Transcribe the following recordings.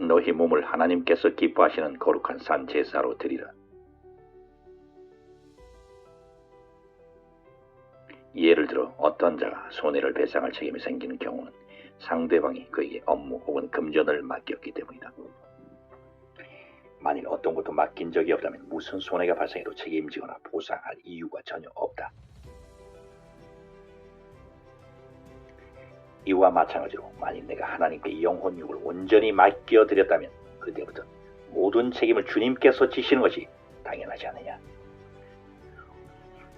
너희 몸을 하나님께서 기뻐하시는 거룩한 산 제사로 드리라. 예를 들어 어떤 자가 손해를 배상할 책임이 생기는 경우는 상대방이 그에게 업무 혹은 금전을 맡겼기 때문이다. 만일 어떤 것도 맡긴 적이 없다면 무슨 손해가 발생해도 책임지거나 보상할 이유가 전혀 없다. 이와 마찬가지로 만일 내가 하나님께 영혼육을 온전히 맡겨드렸다면 그때부터 모든 책임을 주님께서 지시는 것이 당연하지 않느냐.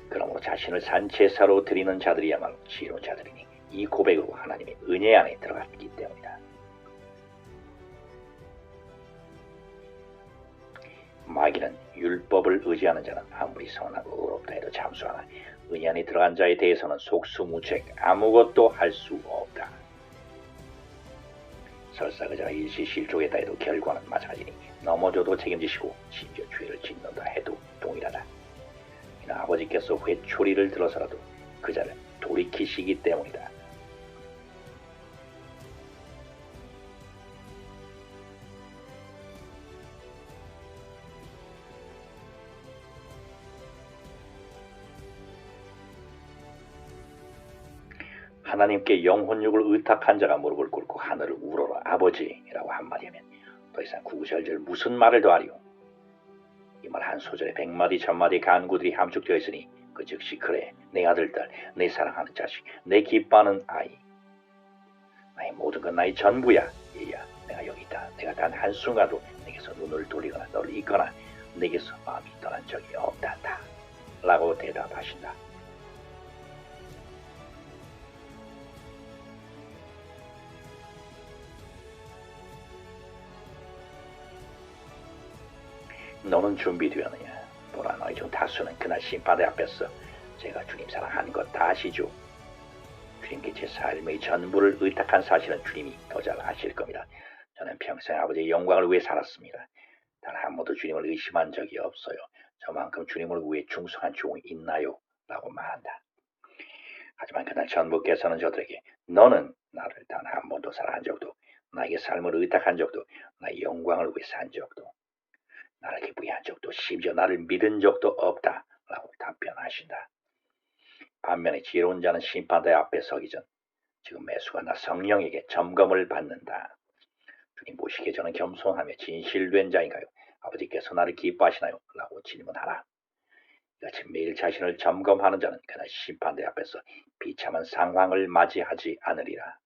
그러므로 자신을 산제사로 드리는 자들이야말로 지혜로운 자들이니 이 고백으로 하나님의 은혜 안에 들어갔기 때문이다. 마귀는 율법을 의지하는 자는 아무리 선하고 의롭다 해도 참수하나 은혜 안에 들어간 자에 대해서는 속수무책 아무것도 할 수 없다. 설사 그자가 일시실족했다 해도 결과는 마찬가지니 넘어져도 책임지시고 심지어 죄를 짓는다 해도 동일하다. 이는 아버지께서 회초리를 들어서라도 그자를 돌이키시기 때문이다. 하나님께 영혼육을 의탁한 자가 무릎을 꿇고 하늘을 우러러 아버지라고 한마디하면 더 이상 구구절절 무슨 말을 더하리요. 이 말 한 소절에 100마디 1000마디 간구들이 함축되어 있으니 그 즉시 그래 내 아들딸 내 사랑하는 자식 내 기뻐하는 아이 나의 모든 건 나의 전부야. 얘야 내가 여기 있다. 내가 단 한순간도 내게서 눈을 돌리거나 너를 잊거나 내게서 마음이 떠난 적이 없단다 라고 대답하신다. 너는 준비되었느냐? 보라 너희 중 다수는 그날 심판대 앞에서 제가 주님 사랑하는 것 다 아시죠? 주님께 제 삶의 전부를 의탁한 사실은 주님이 더 잘 아실 겁니다. 저는 평생 아버지의 영광을 위해 살았습니다. 단 한 번도 주님을 의심한 적이 없어요. 저만큼 주님을 위해 충성한 종이 있나요? 라고 말한다. 하지만 그날 전부께서는 저들에게 너는 나를 단 한 번도 사랑한 적도 나에게 삶을 의탁한 적도 나의 영광을 위해 산 적도 나를 기쁘게 한 적도 심지어 나를 믿은 적도 없다 라고 답변하신다. 반면에 지혜로운 자는 심판대 앞에 서기 전 지금 매수가 성령에게 점검을 받는다. 주님 보시기에 저는 겸손하며 진실된 자인가요? 아버지께서 나를 기뻐하시나요? 라고 질문하라. 이같이 매일 자신을 점검하는 자는 그날 심판대 앞에서 비참한 상황을 맞이하지 않으리라.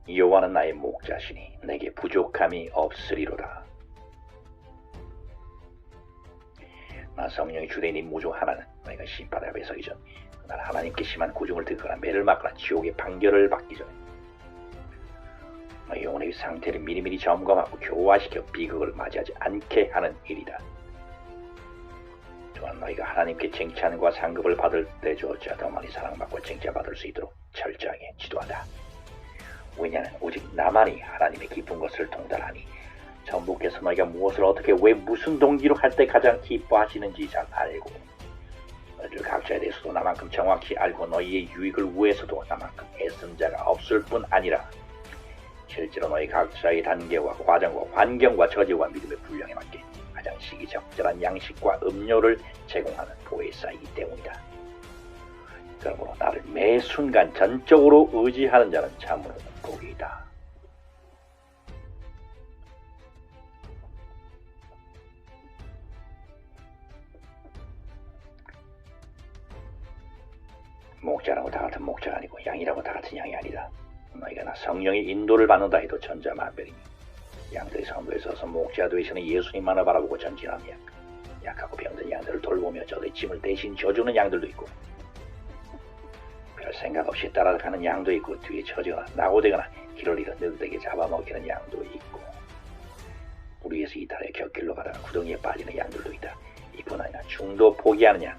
여호와는 나의 목자시니 내게 부족함이 없으리로다. 나 성령의 주대인 무중 하나는 너희가 심판대 앞에 서기 전 그날 하나님께 심한 고중을 듣거나 매를 맞거나 지옥의 판결을 받기 전에 너희 영혼의 상태를 미리미리 점검하고 교화시켜 비극을 맞이하지 않게 하는 일이다. 또한 너희가 하나님께 칭찬과 상급을 받을 때 조차 더 많이 사랑받고 칭찬받을 수 있도록 철저하게 지도하다. 왜냐하면 오직 나만이 하나님의 기쁜 것을 통달하니 전부께서 너희가 무엇을 어떻게 왜 무슨 동기로 할 때 가장 기뻐하시는지 잘 알고 너희들 각자에 대해서도 나만큼 정확히 알고 너희의 유익을 위해서도 나만큼 애쓴 자가 없을 뿐 아니라 실제로 너희 각자의 단계와 과정과 환경과 처지와 믿음의 분량에 맞게 가장 시기적절한 양식과 음료를 제공하는 보혜사이기 때문이다. 그러므로 나를 매 순간 전적으로 의지하는 자는 참으로 복이다. 목자라고 다 같은 목자가 아니고 양이라고 다 같은 양이 아니다. 너희가 나 성령의 인도를 받는다 해도 천자만별이니 양들이 선두에 서서 목자 되시는 예수님만을 바라보고 전진하며 약하고 병든 양들을 돌보며 저들의 짐을 대신 져주는 양들도 있고 별 생각 없이 따라가는 양도 있고 뒤에 처지거나 낙오되거나 길을 잃어 늑대에게 잡아먹이는 양도 있고 물 위에서 이탈해 곁길로 가다가 구덩이에 빠지는 양들도 있다. 이뿐 아니라 중도 포기하는 양,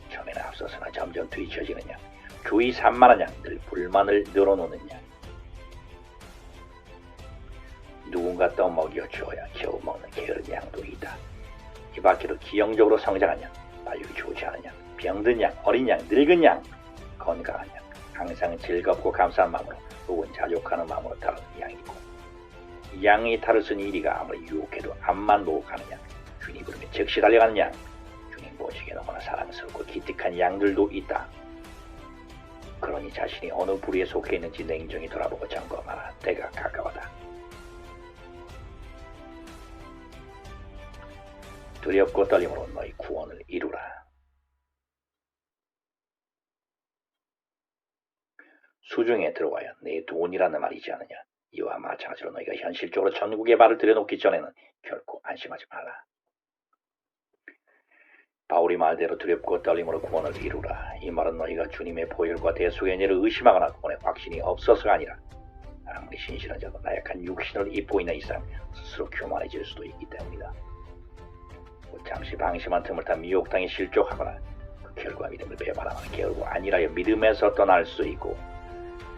처음에는 앞서서나 점점 뒤처지는 양, 주의 산만한 양, 늘 불만을 늘어놓는 양, 누군가 떠먹여 주어야 겨우 먹는 게으른 양도 있다. 이 밖에도 기형적으로 성장한 양, 발육이 좋지 않은 양, 병든 양, 어린 양, 늙은 양, 건강한 양, 항상 즐겁고 감사한 마음으로 혹은 자족하는 마음으로 다루는 양이 있고, 이 양이 탈을 쓴 이리가 아무리 유혹해도 앞만 보고 가는 양, 주님 부르면 즉시 달려가는 양, 주님 보시기에 너무나 사랑스럽고 기특한 양들도 있다. 그러니 자신이 어느 부류에 속해 있는지 냉정히 돌아보고 점검하라. 때가 가까워다. 두렵고 떨림으로 너희 구원을 이루라. 수중에 들어와야 내 돈이라는 말이지 않느냐. 이와 마찬가지로 너희가 현실적으로 천국의 발을 들여놓기 전에는 결코 안심하지 말라. 바울이 말대로 두렵고 떨림으로 구원을 이루라. 이 말은 너희가 주님의 보혈과 대속의 은혜를 의심하거나 구원의 확신이 없어서가 아니라 아무리 신실한 자도 나약한 육신을 입고 있는 이상 스스로 교만해질 수도 있기 때문이다. 잠시 방심한 틈을 타 미혹당에 실족하거나 그 결과 믿음을 배반하거나 결국 아니라여 믿음에서 떠날 수 있고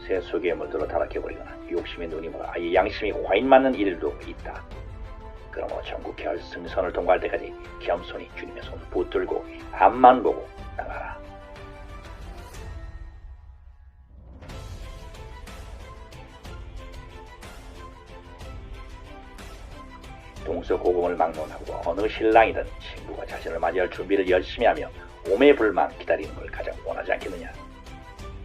새 속에 물들어 타락해버리거나 욕심의 눈이 멀어 아예 양심이 과인 맞는 일도 있다. 그러므로 전국 결승선을 통과할 때까지 겸손히 주님의 손을 붙들고 앞만 보고 나가라. 동서고금을 막론하고 어느 신랑이든 신부가 자신을 맞이할 준비를 열심히 하며 오매불망 기다리는 걸 가장 원하지 않겠느냐.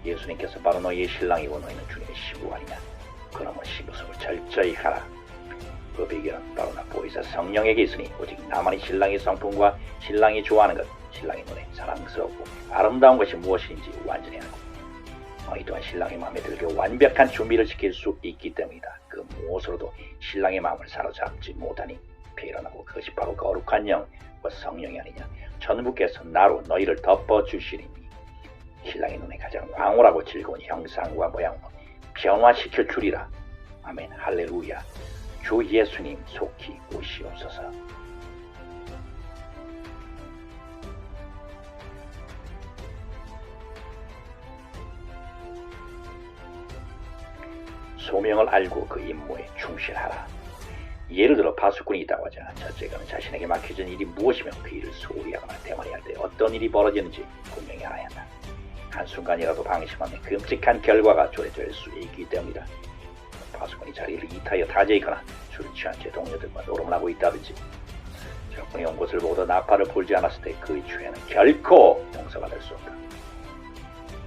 예수님께서 바로 너희의 신랑이고 너희는 주님의 신부가 아니냐. 그러므로 신부성을 철저히 하라. 그 비결은 바로 나 보이사 성령에게 있으니 오직 나만이 신랑의 성품과 신랑이 좋아하는 것, 신랑의 눈에 사랑스럽고 아름다운 것이 무엇인지 완전히 알고 너희 또한 신랑의 마음에 들게 완벽한 준비를 지킬 수 있기 때문이다. 그 무엇으로도 신랑의 마음을 사로잡지 못하니 배려나고 그것이 바로 거룩한 영과 성령이 아니냐. 천부께서 나로 너희를 덮어주시리니 신랑의 눈에 가장 황홀하고 즐거운 형상과 모양으로 변화시켜 주리라. 아멘. 할렐루야. 주 예수님 속히 오시옵소서. 소명을 알고 그 임무에 충실하라. 예를 들어 파수꾼이 있다고 하자. 첫째가는 자신에게 맡겨진 일이 무엇이며 그 일을 소홀히 하거나 대만히 할 때 어떤 일이 벌어지는지 분명히 알아야 한다. 한순간이라도 방심하면 끔찍한 결과가 초래될 수 있기 때문이다. 파수꾼이 자리를 이타여 타져 있거나 술 취한 채 동료들과 노름을 하고 있다든지 적군이 온 곳을 보고도 나팔을 불지 않았을 때 그의 죄는 결코 용서가 될 수 없다.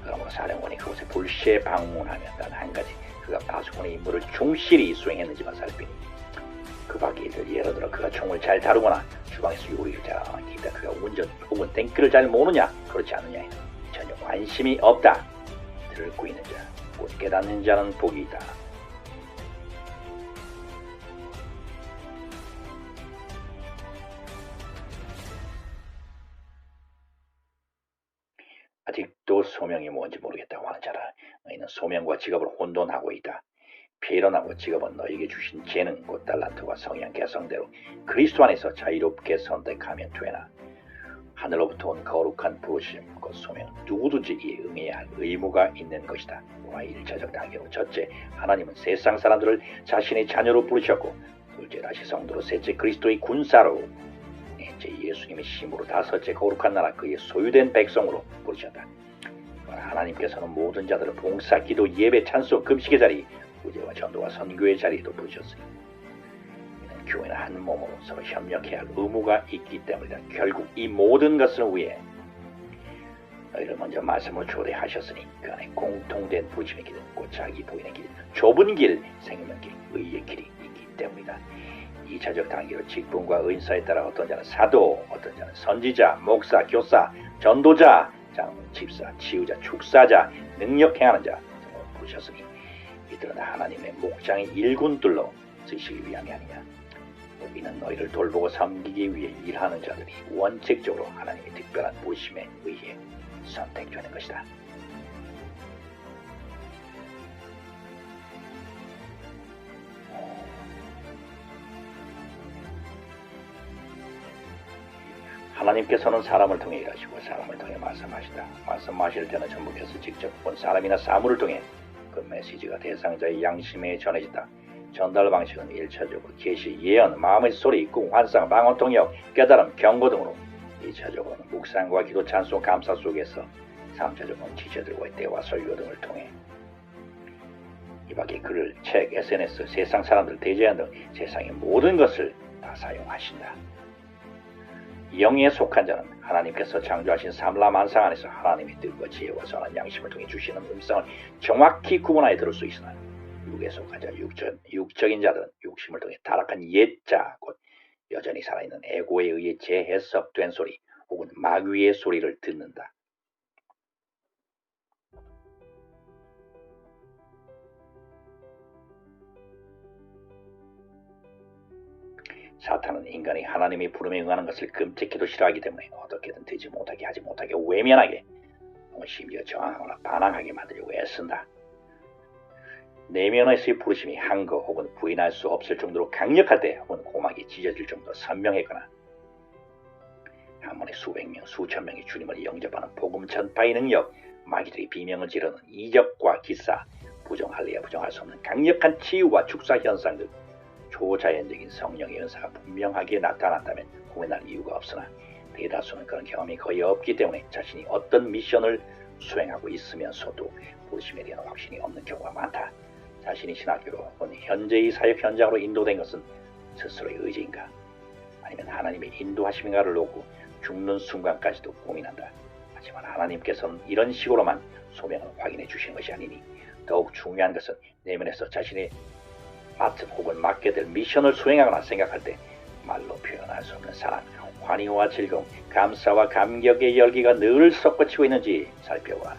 그러므로 사령관이 그곳에 불시에 방문하면 단 한 가지, 그가 파수꾼의 임무를 충실히 수행했는지만 살피니 그 밖의 일들, 예를 들어 그가 총을 잘 다루거나 주방에서 요리를 잘하기다, 그가 운전 혹은 탱크를 잘 모느냐 그렇지 않느냐에는 전혀 관심이 없다. 듣고 있는 자, 곧 깨닫는 자는 복이 있다. 아직도 소명이 뭔지 모르겠다고 하는 자라. 너희는 소명과 직업을 혼돈하고 있다. 비련하고 직업은 너희에게 주신 재능, 곧 달란트와 성향 개성대로 그리스도 안에서 자유롭게 선택하면 되나. 하늘로부터 온 거룩한 부르심, 곧 소명은 누구든지 이에 응해야 할 의무가 있는 것이다. 그러나 1차적 단계로 첫째, 하나님은 세상 사람들을 자신의 자녀로 부르셨고, 둘째, 다시 성도로, 셋째, 그리스도의 군사로, 넷째, 예수님의 힘으로, 다섯째, 거룩한 나라 그의 소유된 백성으로 부르셨다. 하나님께서는 모든 자들을 봉사, 기도, 예배, 찬송, 금식의 자리, 구제와 전도와 선교의 자리에도 부르셨으니 이는 교회는 한 몸으로 서로 협력해야 할 의무가 있기 때문이다. 결국 이 모든 것을 위해 너희를 먼저 말씀으로 초대하셨으니 그 안에 공통된 부르심의 길은 곧 자기 부인의 길, 좁은 길, 생명길, 의의 길이 있기 때문이다. 2차적 단계로 직분과 은사에 따라 어떤 자는 사도, 어떤 자는 선지자, 목사, 교사, 전도자, 장로님, 집사, 치유자, 축사자, 능력 행하는 자 등으로 부르셨으니 이들은 하나님의 목장의 일꾼들로 쓰시기 위함이 아니냐. 이는 너희를 돌보고 섬기기 위해 일하는 자들이 원칙적으로 하나님의 특별한 부르심에 의해 선택되는 것이다. 하나님께서는 사람을 통해 일하시고 사람을 통해 말씀하시다. 말씀하실 때는 전부께서 직접 본 사람이나 사물을 통해 그 메시지가 대상자의 양심에 전해진다. 전달 방식은 1차적으로 계시, 예언, 마음의 소리, 꿈, 환상, 방언 통역, 깨달음, 경고 등으로 2차적으로는 묵상과 기도, 찬송, 감사 속에서 3차적으로는 지체들과의 대화, 설교 등을 통해 이 밖에 글을, 책, SNS, 세상 사람들, 대제안 등 세상의 모든 것을 다 사용하신다. 영에 속한 자는 하나님께서 창조하신 삼라만상 안에서 하나님의 뜻과 지혜와 선한 양심을 통해 주시는 음성을 정확히 구분하여 들을 수 있으나 육에 속한 자, 육적인 자들은 육심을 통해 타락한 옛자, 곧 여전히 살아있는 에고에 의해 재해석된 소리 혹은 마귀의 소리를 듣는다. 사탄은 인간이 하나님의 부름에 응하는 것을 끔찍히도 싫어하기 때문에 어떻게든 되지 못하게 하지 못하게 외면하게, 심지어 저항하거나 반항하게 만들려고 애쓴다. 내면에서의 부르심이 한거 혹은 부인할 수 없을 정도로 강력할 때, 혹은 고막이 찢어질 정도로 선명했거나 한 번에 수백 명, 수천 명의 주님을 영접하는 복음 전파의 능력, 마귀들이 비명을 지르는 이적과 기사, 부정할래야 부정할 수 없는 강력한 치유와 축사 현상 등 초자연적인 성령의 은사가 분명하게 나타났다면 고민할 이유가 없으나 대다수는 그런 경험이 거의 없기 때문에 자신이 어떤 미션을 수행하고 있으면서도 부르심에 대한 확신이 없는 경우가 많다. 자신이 신학교로 혹은 현재의 사역 현장으로 인도된 것은 스스로의 의지인가, 아니면 하나님의 인도하심인가를 놓고 죽는 순간까지도 고민한다. 하지만 하나님께서는 이런 식으로만 소명을 확인해 주시는 것이 아니니 더욱 중요한 것은 내면에서 자신의 맡은 혹은 맡게 될 미션을 수행하거나 생각할 때 말로 표현할 수 없는 사랑, 환희와 즐거움, 감사와 감격의 열기가 늘 솟구치고 있는지 살펴보라.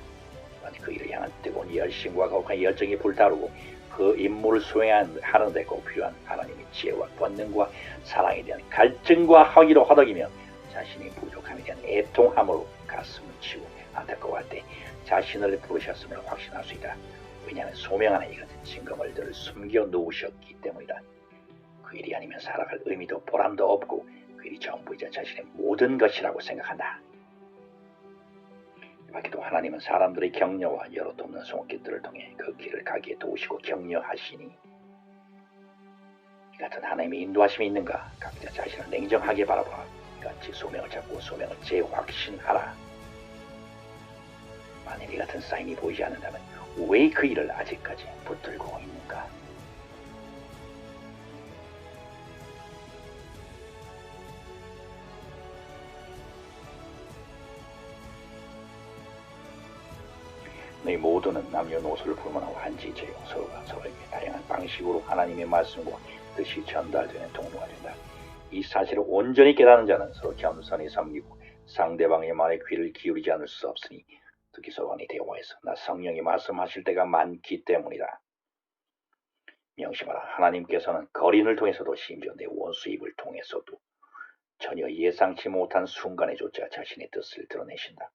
그 일을 향한 뜨거운 열심과 거룩한 열정이 불타오르고 그 임무를 수행하는 데 꼭 필요한 하나님의 지혜와 권능과 사랑에 대한 갈증과 허기로 허덕이며 자신의 부족함에 대한 애통함으로 가슴을 치고 안타까워할 때 자신을 부르셨음을 확신할 수 있다. 왜냐하면 소명 안에 이 같은 증거물들을 숨겨 놓으셨기 때문이다. 그 일이 아니면 살아갈 의미도 보람도 없고 그 일이 전부이자 자신의 모든 것이라고 생각한다. 밖에도 하나님은 사람들의 격려와 여러 돕는 손길들을 통해 그 길을 가기에 도우시고 격려하시니 이 같은 하나님의 인도하심이 있는가, 각자 자신을 냉정하게 바라보라. 같이 소명을 잡고 소명을 재확신하라. 만일 이 같은 사인이 보이지 않는다면 왜 그 일을 아직까지 붙들고 있는가? 너희 모두는 남녀노소를 불문하고 한지체요, 서로가 서로에게 다양한 방식으로 하나님의 말씀과 뜻이 전달되는 통로가 된다. 이 사실을 온전히 깨닫는 자는 서로 겸손히 섬기고 상대방의 말에 귀를 기울이지 않을 수 없으니 특히 서로 간의 대화에서 나 성령이 말씀하실 때가 많기 때문이다. 명심하라. 하나님께서는 거린을 통해서도 심지어 내 원수 입을 통해서도 전혀 예상치 못한 순간에조차 자신의 뜻을 드러내신다.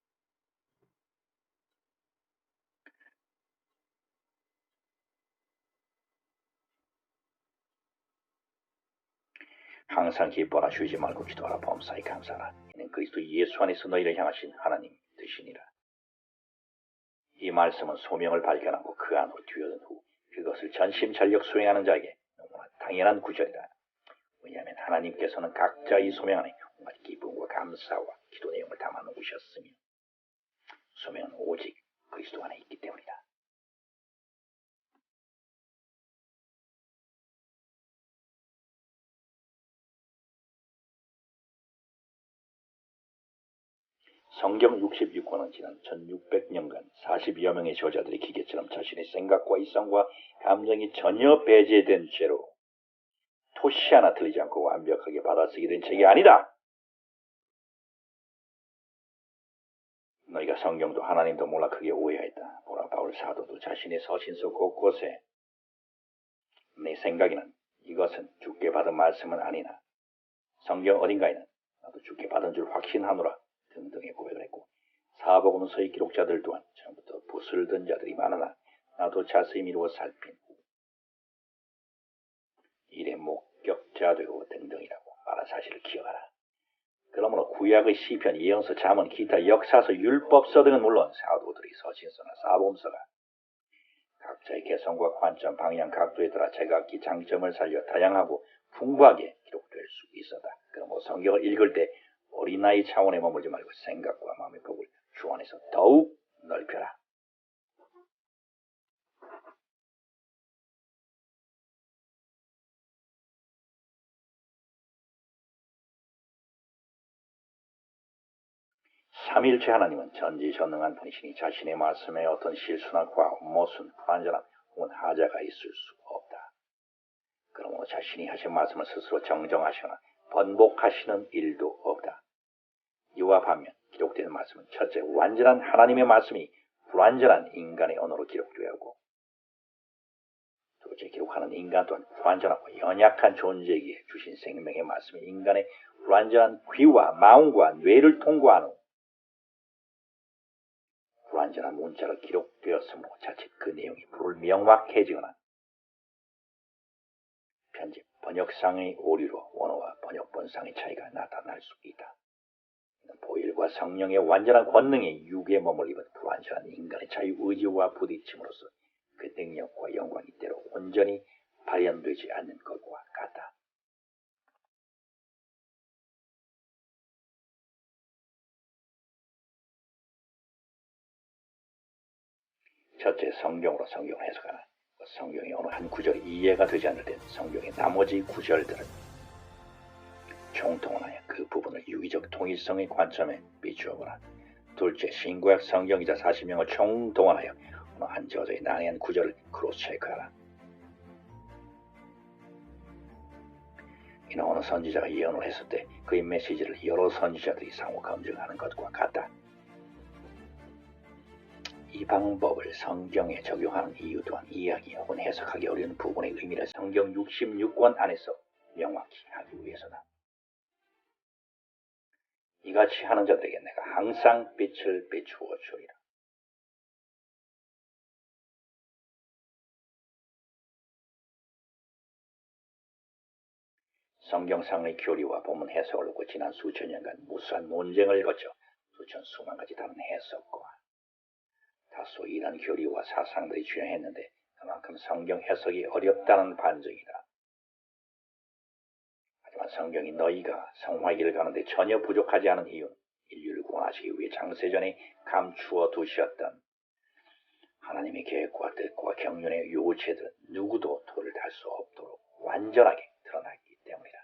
항상 기뻐하라. 쉬지 말고 기도하라. 범사에 감사하라. 이는 그리스도 예수 안에서 너희를 향하신 하나님 뜻이니라. 이 말씀은 소명을 발견하고 그 안으로 뛰어든 후 그것을 전심전력 수행하는 자에게 너무나 당연한 구절이다. 왜냐하면 하나님께서는 각자 이 소명 안에 온갖 기쁨과 감사와 기도 내용을 담아 놓으셨으며 소명은 오직 그리스도 안에 있기 때문이다. 성경 66권은 지난 1600년간 40여 명의 저자들이 기계처럼 자신의 생각과 이성과 감정이 전혀 배제된 채로 토시 하나 틀리지 않고 완벽하게 받아쓰게 된 책이 아니다. 너희가 성경도 하나님도 몰라 크게 오해하였다. 보라, 바울 사도도 자신의 서신서 곳곳에 내 생각에는 이것은 주께 받은 말씀은 아니나 성경 어딘가에는 나도 주께 받은 줄 확신하노라 등등의 고백을 했고, 사복음서의 기록자들 또한 처음부터 붓을 든 자들이 많으나 나도 자세히 미루어 살핀 후 일의 목격자 되고 등등이라고 말한 사실을 기억하라. 그러므로 구약의 시편, 예언서, 잠언, 기타 역사서, 율법서 등은 물론 사도들의 서신서나 사복음서가 저의 개성과 관점, 방향, 각도에 따라 제각기 장점을 살려 다양하고 풍부하게 기록될 수 있었다. 그러므로 성경을 읽을 때 어린아이 차원에 머물지 말고 생각과 마음의 폭을 주 안에서 더욱 넓혀라. 삼위일체 하나님은 전지전능한 분이시니 자신의 말씀에 어떤 실수나 과오, 모순, 불완전함 혹은 하자가 있을 수 없다. 그러므로 자신이 하신 말씀을 스스로 정정하시거나 번복하시는 일도 없다. 이와 반면 기록된 말씀은 첫째, 완전한 하나님의 말씀이 불완전한 인간의 언어로 기록되었고, 둘째, 기록하는 인간 또한 불완전하고 연약한 존재이기에 주신 생명의 말씀이 인간의 불완전한 귀와 마음과 뇌를 통과한 후 불완전한 문자로 기록되었으므로 자칫 그 내용이 불명확해지거나 편집, 번역상의 오류로 원어와 번역본상의 차이가 나타날 수 있다. 보일과 성령의 완전한 권능이 육에 머물 입은 불완전한 인간의 자유의지와 부딪힘으로써 그 능력과 영광이 때로 온전히 발현되지 않는 것과 같다. 첫째, 성경으로 성경을 해석하라. 성경의 어느 한 구절이 이해가 되지 않을 땐 성경의 나머지 구절들은 총통하여 그 부분을 유기적 통일성의 관점에 비추어보라. 둘째, 신구약 성경이자 40명을 총동원하여 어느 한 저자의 난해한 구절을 크로스체크하라. 이는 어느 선지자가 예언을 했을 때 그의 메시지를 여러 선지자들이 상호 검증하는 것과 같다. 이 방법을 성경에 적용하는 이유 또한 이해하기 혹은 해석하기 어려운 부분의 의미를 성경 66권 안에서 명확히 하기 위해서다. 이같이 하는 자들에게 내가 항상 빛을 비추어 주리라. 성경상의 교리와 본문 해석을 놓고 지난 수천 년간 무수한 논쟁을 거쳐 수만 가지 다른 해석과 다소 이런 교리와 사상들이 주행했는데 그만큼 성경 해석이 어렵다는 반증이다. 하지만 성경이 너희가 성화기를 가는데 전혀 부족하지 않은 이유는 인류를 구원하시기 위해 장세전에 감추어 두셨던 하나님의 계획과 뜻과 경륜의 요체들은 누구도 도를 달 수 없도록 완전하게 드러났기 때문이다.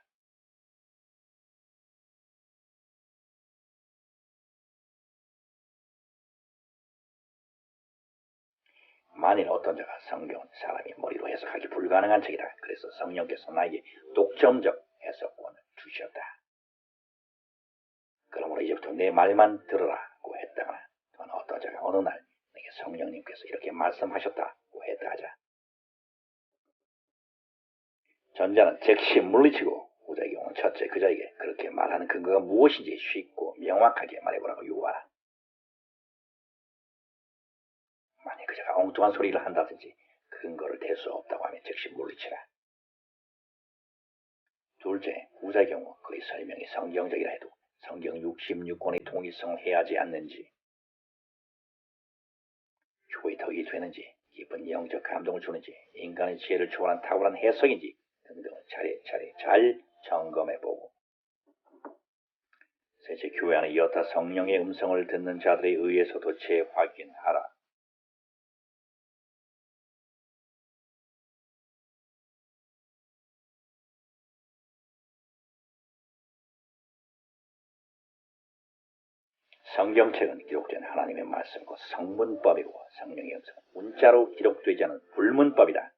만일 어떤 자가 성경은 사람이 머리로 해석하기 불가능한 책이다. 그래서 성령께서 나에게 독점적 해석권을 주셨다. 그러므로 이제부터 내 말만 들으라고 했다거나 또는 어떤 자가 어느 날 내게 성령님께서 이렇게 말씀하셨다고 했다 하자. 전자는 즉시 물리치고 후자의 경우는 첫째 그 자에게 그렇게 말하는 근거가 무엇인지 쉽고 명확하게 말해보라고 요구하라. 만약 그 자가 엉뚱한 소리를 한다든지 근거를 댈 수 없다고 하면 즉시 물리치라. 둘째, 후자의 경우 그의 설명이 성경적이라 해도 성경 66권의 통일성을 해하지 않는지, 교의 덕이 되는지, 깊은 영적 감동을 주는지, 인간의 지혜를 초월한 탁월한 해석인지 등등을 차례차례 잘 점검해보고, 셋째, 교회 안에 여타 성령의 음성을 듣는 자들에 의해서도 재확인하라. 성경책은 기록된 하나님의 말씀과 성문법이고 성령의 음성은 문자로 기록되지 않은 불문법이다.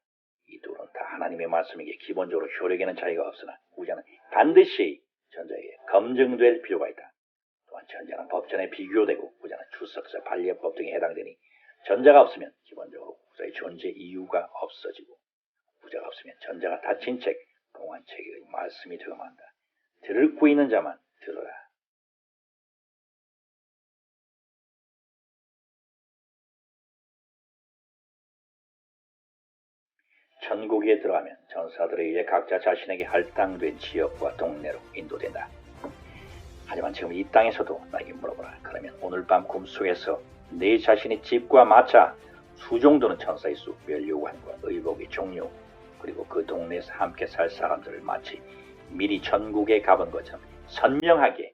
이 둘은 다 하나님의 말씀에게 기본적으로 효력에는 차이가 없으나 후자는 반드시 전자에게 검증될 필요가 있다. 또한 전자는 법전에 비교되고 후자는 주석서, 반례법 등에 해당되니 전자가 없으면 기본적으로 후자의 존재 이유가 없어지고 후자가 없으면 전자가 닫힌 책, 봉한 책의 말씀이 되어만 한다. 들을 구 있는 자만 들으라. 천국에 들어가면 전사들에 의해 각자 자신에게 할당된 지역과 동네로 인도된다. 하지만 지금 이 땅에서도 나에게 물어보라. 그러면 오늘 밤 꿈속에서 네 자신의 집과 마차, 수 정도는 천사의 수, 멸류관과 의복의 종류, 그리고 그 동네에서 함께 살 사람들을 마치 미리 천국에 가본 것처럼 선명하게